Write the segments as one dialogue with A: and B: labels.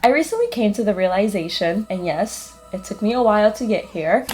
A: I recently came to the realization, and yes, it took me a while to get here,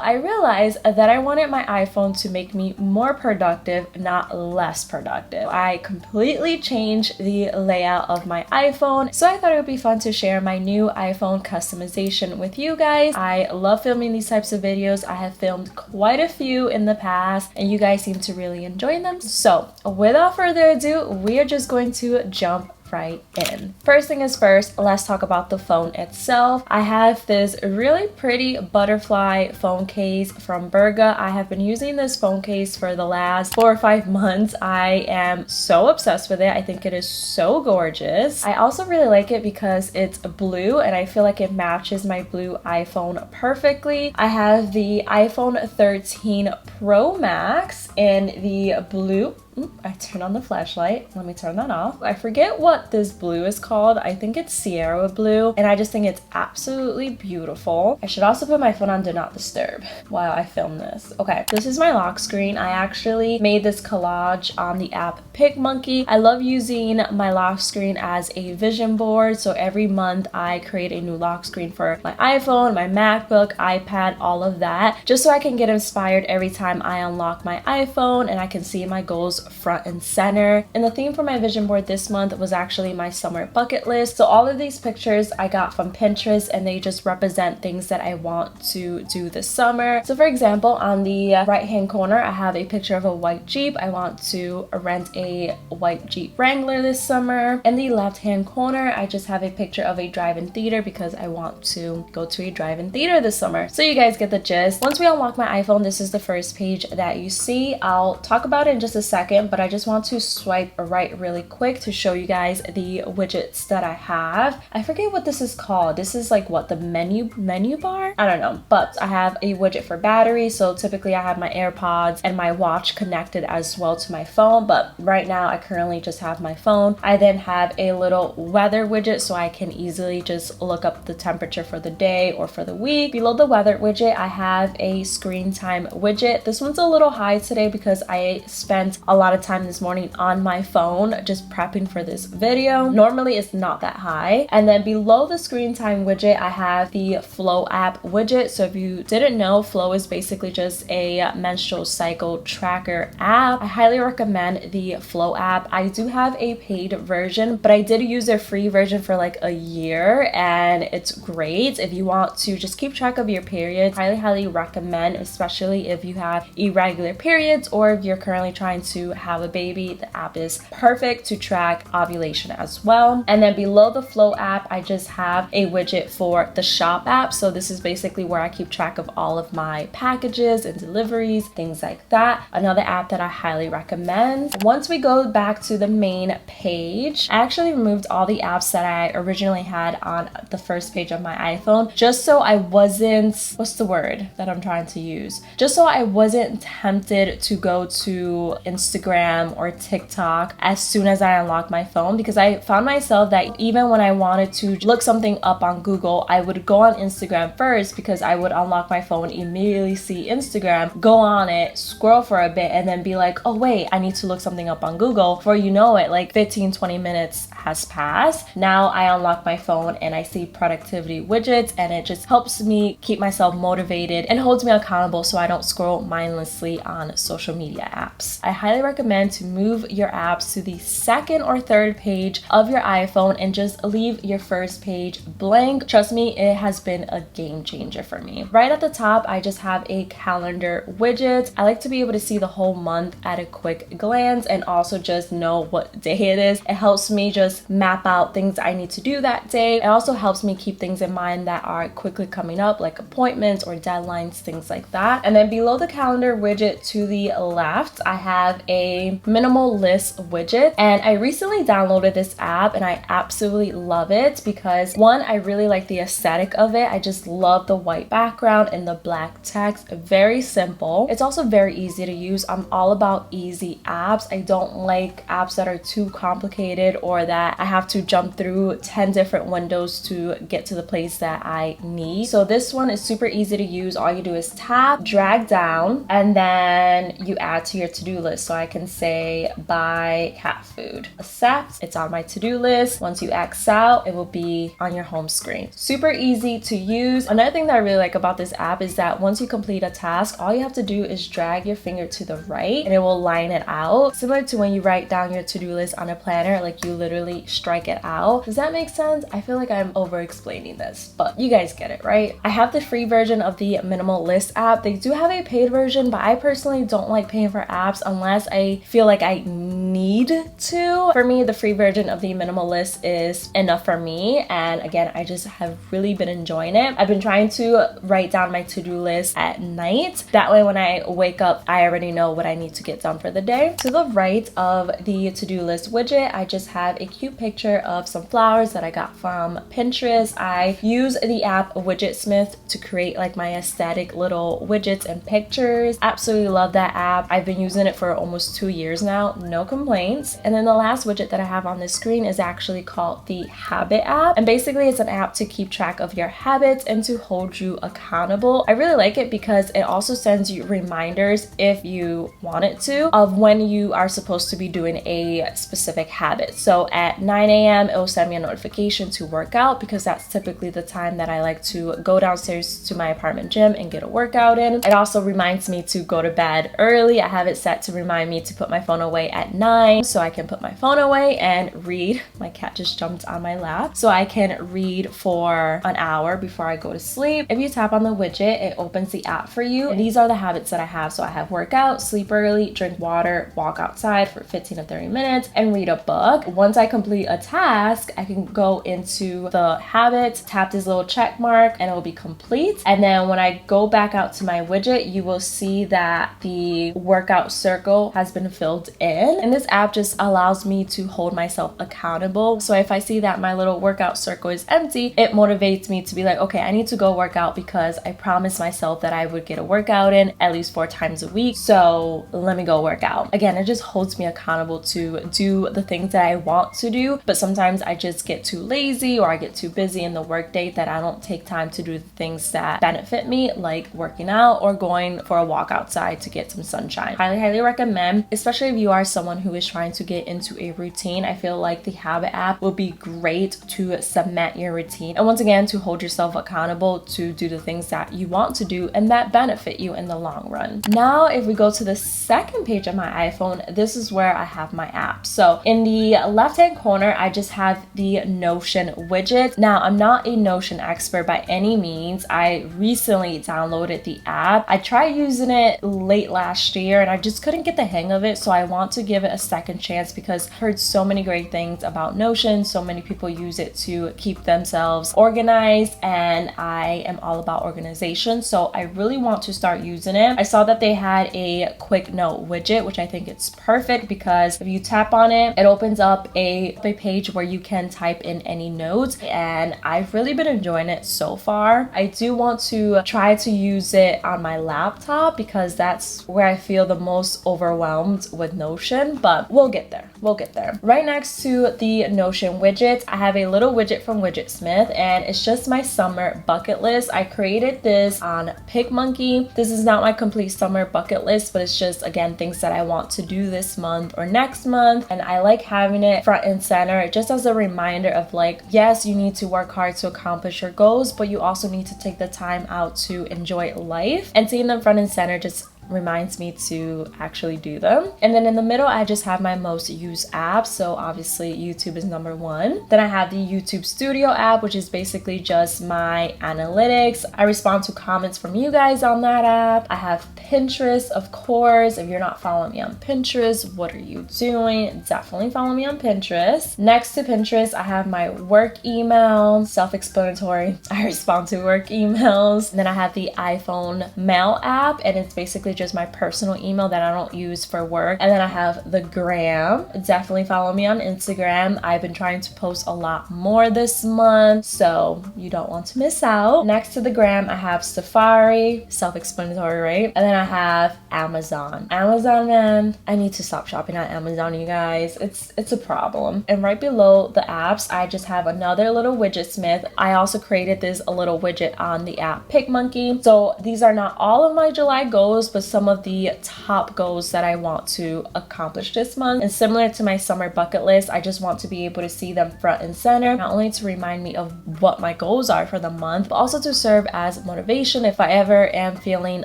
A: I realized that I wanted my iPhone to make me more productive, not less productive. I completely changed the layout of my iPhone, so I thought it would be fun to share my new iPhone customization with you guys. I love filming these types of videos. I have filmed quite a few in the past, and you guys seem to really enjoy them. So without further ado, we are just going to jump right in. First thing is first, let's talk about the phone itself. I have this really pretty butterfly phone case from Berga. I have been using this phone case for the last 4 or 5 months. I am so obsessed with it. I think it is so gorgeous. I also really like it because it's blue and I feel like it matches my blue iPhone perfectly. I have the iPhone 13 Pro Max in the blue. I turned on the flashlight. Let me turn that off. I forget what this blue is called. I think it's Sierra blue, and I just think it's absolutely beautiful. I should also put my phone on Do Not Disturb while I film this. Okay, this is my lock screen. I actually made this collage on the app PicMonkey. I love using my lock screen as a vision board, so every month I create a new lock screen for my iPhone, my MacBook, iPad, all of that, just so I can get inspired every time I unlock my iPhone and I can see my goals front and center. And the theme for my vision board this month was actually my summer bucket list. So all of these pictures I got from Pinterest and they just represent things that I want to do this summer. So for example, on the right hand corner I have a picture of a white Jeep. I want to rent a white Jeep Wrangler this summer. In the left hand corner I just have a picture of a drive-in theater because I want to go to a drive-in theater this summer. So you guys get the gist. Once we unlock my iPhone, this is the first page that you see. I'll talk about it in just a second, but I just want to swipe right really quick to show you guys the widgets that I have. I forget what this is called. This is like what, the menu bar? I don't know, but I have a widget for battery. So typically I have my AirPods and my watch connected as well to my phone, but right now I currently just have my phone. I then have a little weather widget so I can easily just look up the temperature for the day or for the week. Below the weather widget, I have a screen time widget. This one's a little high today because I spent a lot of time this morning on my phone just prepping for this video. Normally it's not that high. And then below the screen time widget I have the Flow app widget. So if you didn't know, Flow is basically just a menstrual cycle tracker app. I highly recommend the Flow app. I do have a paid version, but I did use a free version for like a year and it's great if you want to just keep track of your periods. Highly recommend, especially if you have irregular periods or if you're currently trying to have a baby. The app is perfect to track ovulation as well. And then below the Flow app I just have a widget for the Shop app. So this is basically where I keep track of all of my packages and deliveries, things like that. Another app that I highly recommend. Once we go back to the main page, I actually removed all the apps that I originally had on the first page of my iPhone just so I wasn't, what's the word that I'm trying to use? Just so I wasn't tempted to go to Instagram or TikTok as soon as I unlock my phone, because I found myself that even when I wanted to look something up on Google, I would go on Instagram first because I would unlock my phone, immediately see Instagram, go on it, scroll for a bit, and then be like, oh wait, I need to look something up on Google. Before you know it, like 15-20 minutes has passed. Now I unlock my phone and I see productivity widgets, and it just helps me keep myself motivated and holds me accountable so I don't scroll mindlessly on social media apps. I highly recommend to move your apps to the second or third page of your iPhone and just leave your first page blank. Trust me, it has been a game changer for me. Right at the top, I just have a calendar widget. I like to be able to see the whole month at a quick glance and also just know what day it is. It helps me just map out things I need to do that day. It also helps me keep things in mind that are quickly coming up, like appointments or deadlines, things like that. And then below the calendar widget to the left, I have a a minimal list widget. And I recently downloaded this app and I absolutely love it because one, I really like the aesthetic of it. I just love the white background and the black text. Very simple. It's also very easy to use. I'm all about easy apps. I don't like apps that are too complicated or that I have to jump through 10 different windows to get to the place that I need. So this one is super easy to use. All you do is tap, drag down, and then you add to your to-do list. So I can say buy cat food. Accept. It's on my to-do list. Once you X out, it will be on your home screen. Super easy to use. Another thing that I really like about this app is that once you complete a task, all you have to do is drag your finger to the right and it will line it out. Similar to when you write down your to-do list on a planner, like you literally strike it out. Does that make sense? I feel like I'm over explaining this, but you guys get it, right? I have the free version of the minimal list app. They do have a paid version, but I personally don't like paying for apps unless I feel like I need to. For me, the free version of the minimal list is enough for me. And again, I just have really been enjoying it. I've been trying to write down my to-do list at night. That way when I wake up, I already know what I need to get done for the day. To the right of the to-do list widget, I just have a cute picture of some flowers that I got from Pinterest. I use the app Widgetsmith to create like my aesthetic little widgets and pictures. Absolutely love that app. I've been using it for almost 2 years now, no complaints. And then the last widget that I have on this screen is actually called the Habit app. And basically it's an app to keep track of your habits and to hold you accountable. I really like it because it also sends you reminders if you want it to of when you are supposed to be doing a specific habit. So at 9 a.m. it will send me a notification to work out because that's typically the time that I like to go downstairs to my apartment gym and get a workout in. It also reminds me to go to bed early. I have it set to remind me to put my phone away at 9 so I can put my phone away and read. My cat just jumped on my lap. So I can read for an hour before I go to sleep. If you tap on the widget, it opens the app for you. And these are the habits that I have. So I have workout, sleep early, drink water, walk outside for 15 to 30 minutes, and read a book. Once I complete a task, I can go into the habits, tap this little check mark, and it will be complete. And then when I go back out to my widget, you will see that the workout circle has been filled in. And this app just allows me to hold myself accountable. So if I see that my little workout circle is empty, it motivates me to be like, okay, I need to go work out because I promised myself that I would get a workout in at least 4 times a week. So let me go work out. Again, it just holds me accountable to do the things that I want to do, but sometimes I just get too lazy or I get too busy in the workday that I don't take time to do the things that benefit me, like working out or going for a walk outside to get some sunshine. Highly recommend, especially if you are someone who is trying to get into a routine. I feel like the Habit app will be great to cement your routine and once again to hold yourself accountable to do the things that you want to do and that benefit you in the long run. Now if we go to the second page of my iPhone, this is where I have my apps. So in the left hand corner, I just have the Notion widget. Now I'm not a Notion expert by any means. I recently downloaded the app. I tried using it late last year and I just couldn't get the hang of it. So I want to give it a second chance because I've heard so many great things about Notion. So many people use it to keep themselves organized and I am all about organization. So I really want to start using it. I saw that they had a quick note widget, which I think it's perfect because if you tap on it, it opens up a page where you can type in any notes and I've really been enjoying it so far. I do want to try to use it on my laptop because that's where I feel the most overwhelmed with Notion, but we'll get there. We'll get there. Right next to the Notion widget, I have a little widget from Widgetsmith and it's just my summer bucket list. I created this on PicMonkey. This is not my complete summer bucket list, but it's just, again, things that I want to do this month or next month. And I like having it front and center just as a reminder of like, yes, you need to work hard to accomplish your goals, but you also need to take the time out to enjoy life. And seeing them front and center just reminds me to actually do them. And then in the middle, I just have my most used apps. So obviously YouTube is number 1. Then I have the YouTube Studio app, which is basically just my analytics. I respond to comments from you guys on that app. I have Pinterest, of course. If you're not following me on Pinterest, what are you doing? Definitely follow me on Pinterest. Next to Pinterest, I have my work email, self-explanatory. I respond to work emails. And then I have the iPhone Mail app, and it's basically which is my personal email that I don't use for work. And then I have the gram. Definitely follow me on Instagram. I've been trying to post a lot more this month, so you don't want to miss out. Next to the gram, I have Safari, self-explanatory, right? And then I have Amazon. Amazon, man, I need to stop shopping at Amazon, you guys. It's a problem. And right below the apps, I just have another little widget smith. I also created this a little widget on the app PicMonkey. So these are not all of my July goals, but some of the top goals that I want to accomplish this month. And similar to my summer bucket list, I just want to be able to see them front and center, not only to remind me of what my goals are for the month, but also to serve as motivation if I ever am feeling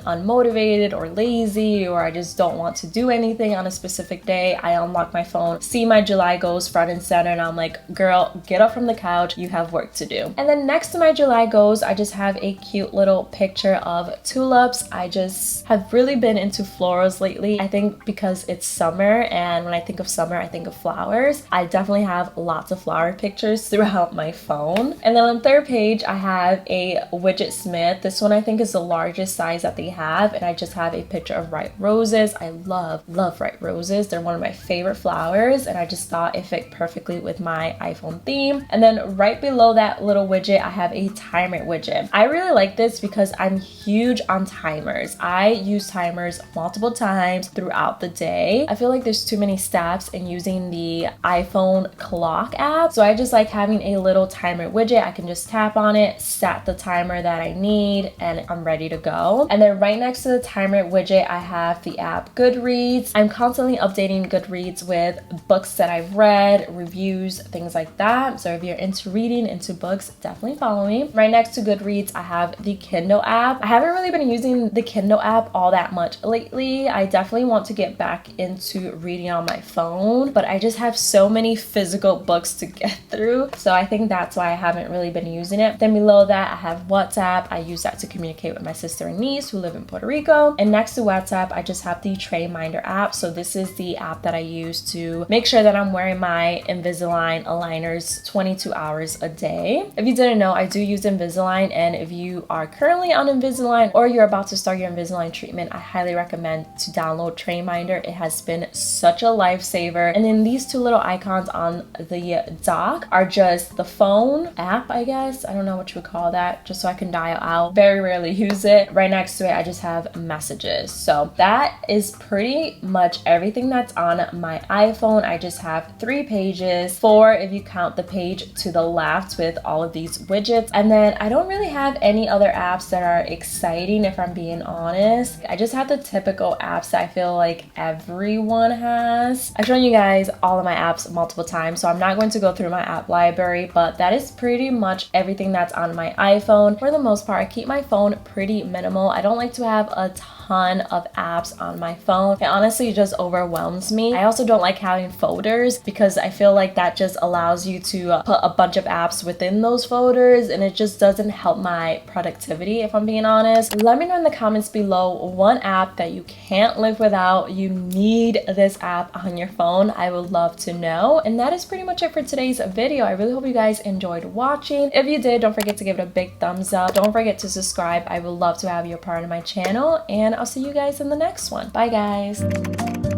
A: unmotivated or lazy, or I just don't want to do anything on a specific day. I unlock my phone, see my July goals front and center, and I'm like, girl, get up from the couch, you have work to do. And then next to my July goals, I just have a cute little picture of tulips. I just have really been into florals lately. I think because it's summer, and when I think of summer, I think of flowers. I definitely have lots of flower pictures throughout my phone. And then on the third page, I have a widget smith. This one I think is the largest size that they have, and I just have a picture of ripe roses. I love ripe roses. They're one of my favorite flowers, and I just thought it fit perfectly with my iPhone theme. And then right below that little widget, I have a timer widget. I really like this because I'm huge on timers. I use timers multiple times throughout the day. I feel like there's too many steps in using the iPhone clock app, so I just like having a little timer widget. I can just tap on it, set the timer that I need, and I'm ready to go. And then right next to the timer widget, I have the app Goodreads. I'm constantly updating Goodreads with books that I've read, reviews, things like that. So if you're into reading, into books, definitely follow me. Right next to Goodreads, I have the Kindle app. I haven't really been using the Kindle app all that much lately. I definitely want to get back into reading on my phone, but I just have so many physical books to get through. So I think that's why I haven't really been using it. Then below that, I have WhatsApp. I use that to communicate with my sister and niece who live in Puerto Rico. And next to WhatsApp, I just have the Tray Minder app. So this is the app that I use to make sure that I'm wearing my Invisalign aligners 22 hours a day. If you didn't know, I do use Invisalign, and if you are currently on Invisalign or you're about to start your Invisalign treatment, I highly recommend to download Tray Minder. It has been such a lifesaver. And then these two little icons on the dock are just the phone app, I guess. I don't know what you would call that, just so I can dial out. Very rarely use it. Right next to it, I just have messages. So that is pretty much everything that's on my iPhone. I just have 3 pages, 4 if you count the page to the left with all of these widgets. And then I don't really have any other apps that are exciting, if I'm being honest. I just have the typical apps that I feel like everyone has. I've shown you guys all of my apps multiple times, so I'm not going to go through my app library, but that is pretty much everything that's on my iPhone. For the most part, I keep my phone pretty minimal. I don't like to have a ton of apps on my phone. It honestly just overwhelms me. I also don't like having folders because I feel like that just allows you to put a bunch of apps within those folders, and it just doesn't help my productivity, if I'm being honest. Let me know in the comments below one app that you can't live without. You need this app on your phone. I would love to know. And that is pretty much it for today's video. I really hope you guys enjoyed watching. If you did, don't forget to give it a big thumbs up. Don't forget to subscribe. I would love to have you a part of my channel, and I'll see you guys in the next one. Bye guys.